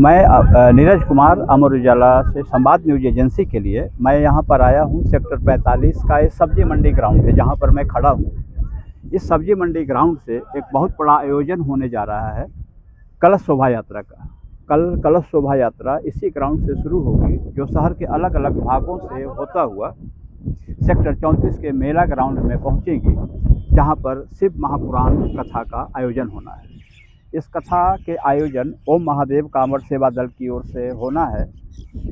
मैं नीरज कुमार अमर उजाला से संवाद न्यूज एजेंसी के लिए मैं यहाँ पर आया हूँ। सेक्टर 45 का ये सब्जी मंडी ग्राउंड है जहाँ पर मैं खड़ा हूँ। इस सब्जी मंडी ग्राउंड से एक बहुत बड़ा आयोजन होने जा रहा है कलश शोभा यात्रा का। कल कलश शोभा यात्रा इसी ग्राउंड से शुरू होगी, जो शहर के अलग अलग भागों से होता हुआ सेक्टर 34 के मेला ग्राउंड में पहुँचेगी, जहाँ पर शिव महापुराण कथा का आयोजन होना है। इस कथा के आयोजन ओम महादेव कांवड़ सेवा दल की ओर से होना है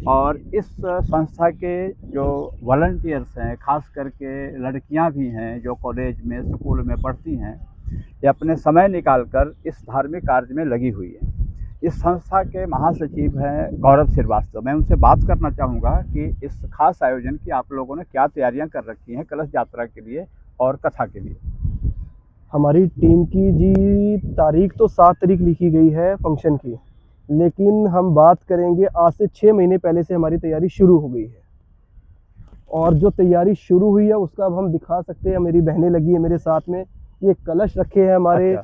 और इस संस्था के जो वॉलंटियर्स हैं, खास करके लड़कियां भी हैं जो कॉलेज में स्कूल में पढ़ती हैं, ये अपने समय निकालकर इस धार्मिक कार्य में लगी हुई है। इस संस्था के महासचिव हैं गौरव श्रीवास्तव। मैं उनसे बात करना चाहूँगा कि इस खास आयोजन की आप लोगों ने क्या तैयारियाँ कर रखी हैं कलश यात्रा के लिए और कथा के लिए। हमारी टीम की जी तारीख तो 7 तारीख लिखी गई है फंक्शन की, लेकिन हम बात करेंगे आज से 6 महीने पहले से हमारी तैयारी शुरू हो गई है। और जो तैयारी शुरू हुई है उसका अब हम दिखा सकते हैं। मेरी बहनें लगी है मेरे साथ में, ये कलश रखे हैं हमारे।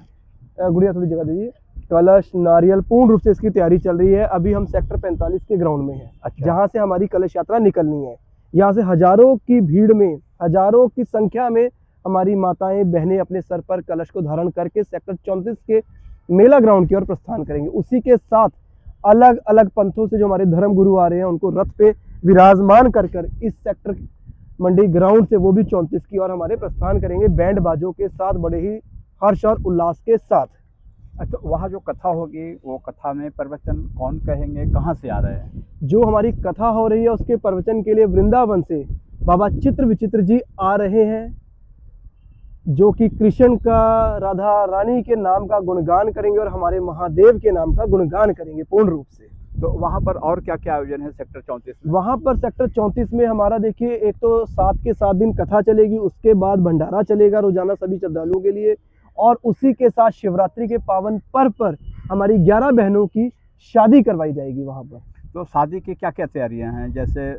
गुड़िया थोड़ी जगह दीजिए। कलश, नारियल, पूर्ण रूप से इसकी तैयारी चल रही है। अभी हम सेक्टर 45 के ग्राउंड में हैं, जहाँ से हमारी कलश यात्रा निकलनी है। यहाँ से हजारों की भीड़ में, हजारों की संख्या में हमारी माताएं बहनें अपने सर पर कलश को धारण करके सेक्टर 34 के मेला ग्राउंड की ओर प्रस्थान करेंगे। उसी के साथ अलग अलग पंथों से जो हमारे धर्म गुरु आ रहे हैं, उनको रथ पे विराजमान कर इस सेक्टर मंडी ग्राउंड से वो भी 34 की ओर हमारे प्रस्थान करेंगे, बैंड बाजों के साथ, बड़े ही हर्ष और उल्लास के साथ। अच्छा, वहाँ जो कथा होगी वो कथा में प्रवचन कौन कहेंगे, कहाँ से आ रहे हैं? जो हमारी कथा हो रही है उसके प्रवचन के लिए वृंदावन से बाबा चित्र विचित्र जी आ रहे हैं, जो कि कृष्ण का, राधा रानी के नाम का गुणगान करेंगे और हमारे महादेव के नाम का गुणगान करेंगे पूर्ण रूप से। तो वहाँ पर और क्या क्या आयोजन है सेक्टर 34 में? वहाँ पर सेक्टर 34 में हमारा देखिए, एक तो 7 के 7 दिन कथा चलेगी, उसके बाद भंडारा चलेगा रोजाना सभी श्रद्धालुओं के लिए, और उसी के साथ शिवरात्रि के पावन पर्व पर हमारी 11 बहनों की शादी करवाई जाएगी वहाँ पर। तो शादी की क्या क्या तैयारियाँ हैं? जैसे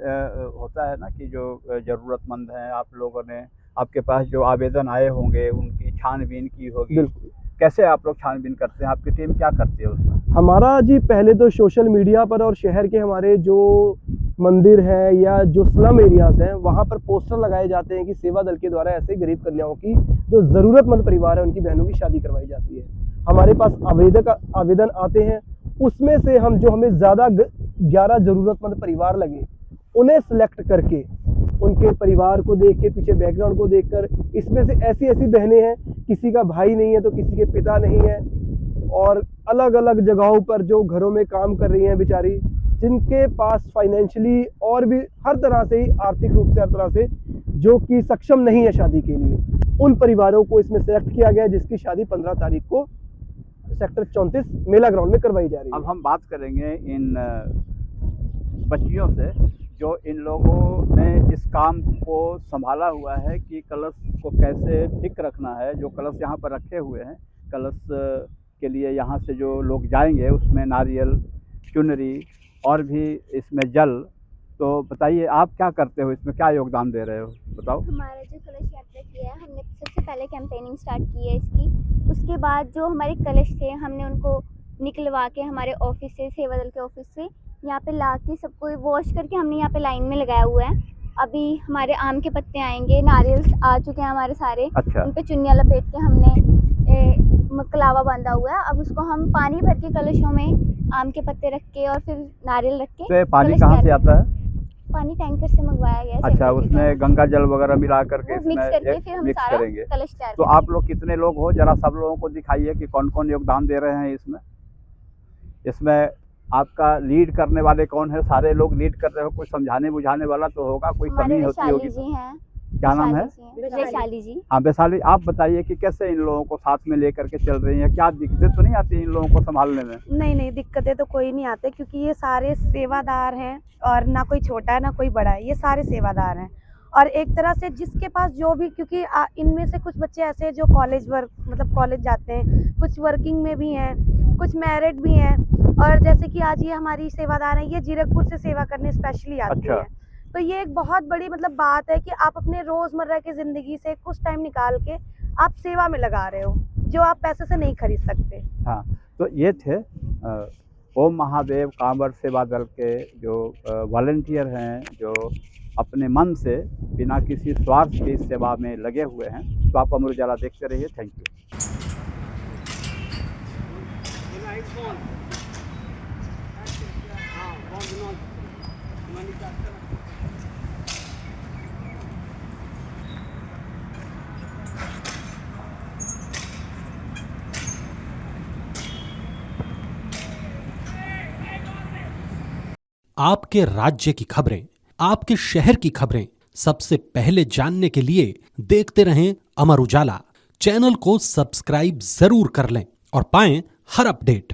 होता है ना कि जो ज़रूरतमंद हैं, आप लोगों ने, आपके पास जो आवेदन आए होंगे उनकी छानबीन की होगी। बिल्कुल। कैसे आप लोग छानबीन करते हैं? आपकी टीम क्या करती है उसमें? हमारा जी पहले तो सोशल मीडिया पर और शहर के हमारे जो मंदिर हैं या जो स्लम एरियाज हैं, वहाँ पर पोस्टर लगाए जाते हैं कि सेवा दल के द्वारा ऐसे गरीब कन्याओं की, जो ज़रूरतमंद परिवार है, उनकी बहनों की शादी करवाई जाती है। हमारे पास आवेदन आते हैं, उसमें से हम जो हमें ज़्यादा 11 ज़रूरतमंद परिवार लगे उन्हें सेलेक्ट करके, उनके परिवार को देख के, पीछे बैकग्राउंड को देखकर, इसमें से ऐसी ऐसी बहनें हैं, किसी का भाई नहीं है तो किसी के पिता नहीं है, और अलग अलग जगहों पर जो घरों में काम कर रही हैं बेचारी, जिनके पास फाइनेंशियली और भी हर तरह से ही, आर्थिक रूप से हर तरह से जो कि सक्षम नहीं है शादी के लिए, उन परिवारों को इसमें सेलेक्ट किया गया, जिसकी शादी 15 तारीख को सेक्टर 34 मेला ग्राउंड में करवाई जा रही है। अब हम बात करेंगे इन बच्चियों से जो इन लोगों ने इस काम को संभाला हुआ है कि कलश को कैसे ठीक रखना है। जो कलश यहाँ पर रखे हुए हैं, कलश के लिए यहाँ से जो लोग जाएंगे उसमें नारियल, चुनरी और भी इसमें जल। तो बताइए आप क्या करते हो, इसमें क्या योगदान दे रहे हो, बताओ। हमारा जो कलश यात्रा किया है, हमने सबसे पहले कैंपेनिंग स्टार्ट की है इसकी। उसके बाद जो हमारे कलश थे, हमने उनको निकलवा के हमारे ऑफिस से, सेवा दल के ऑफिस से यहाँ पे ला के सबको वॉश करके हमने यहाँ पे लाइन में लगाया हुआ है। अभी हमारे आम के पत्ते आएंगे, नारियल आ चुके हैं हमारे सारे। अच्छा। उन पे चुन्नियाँ लपेट के हमने कलावा बांधा हुआ है। अब उसको हम पानी भर के कलशों में आम के पत्ते रख के और फिर नारियल रख के। तो पानी कहाँ से आता है? पानी टैंकर से मंगवाया गया है। अच्छा, उसमें गंगा जल वगैरह मिला करके मिक्स करके फिर हम सारा करेंगे। कलश तैयार। तो आप लोग कितने लोग हो, जरा सब लोगों को दिखाइए कि कौन कौन योगदान दे रहे हैं इसमें। इसमें आपका लीड करने वाले कौन है? सारे लोग लीड कर रहे हो? कोई समझाने बुझाने वाला तो होगा, कोई कमी होती होगी। जी हैं। क्या नाम है? वैशाली जी। हाँ, वैशाली, आप बताइए कि कैसे इन लोगों को साथ में लेकर के चल रही हैं? क्या दिक्कतें तो नहीं आती इन लोगों को संभालने में? नहीं, दिक्कतें तो कोई नहीं आते, क्योंकि ये सारे सेवादार हैं और ना कोई छोटा है ना कोई बड़ा है, ये सारे सेवादार हैं। और एक तरह से जिसके पास जो भी, क्योंकि इनमें से कुछ बच्चे ऐसे हैं जो कॉलेज जाते हैं, कुछ वर्किंग में भी हैं, कुछ मैरिड भी हैं, और जैसे कि आज ये हमारी सेवादार हैं, ये जीरकपुर से सेवा करने स्पेशली आती हैं। तो ये एक बहुत बड़ी बात है कि आप अपने रोज़मर्रा की ज़िंदगी से कुछ टाइम निकाल के आप सेवा में लगा रहे हो, जो आप पैसे से नहीं खरीद सकते। हाँ, तो ये थे ओम महादेव कांवर सेवा दल के जो वॉलंटियर हैं, जो अपने मन से बिना किसी स्वार्थ की इस सेवा में लगे हुए हैं। तो आप अमर उजाला देखते रहिए। Thank you. आपके राज्य की खबरें, आपके शहर की खबरें सबसे पहले जानने के लिए देखते रहें अमर उजाला। चैनल को सब्सक्राइब जरूर कर लें और पाएं हर अपडेट।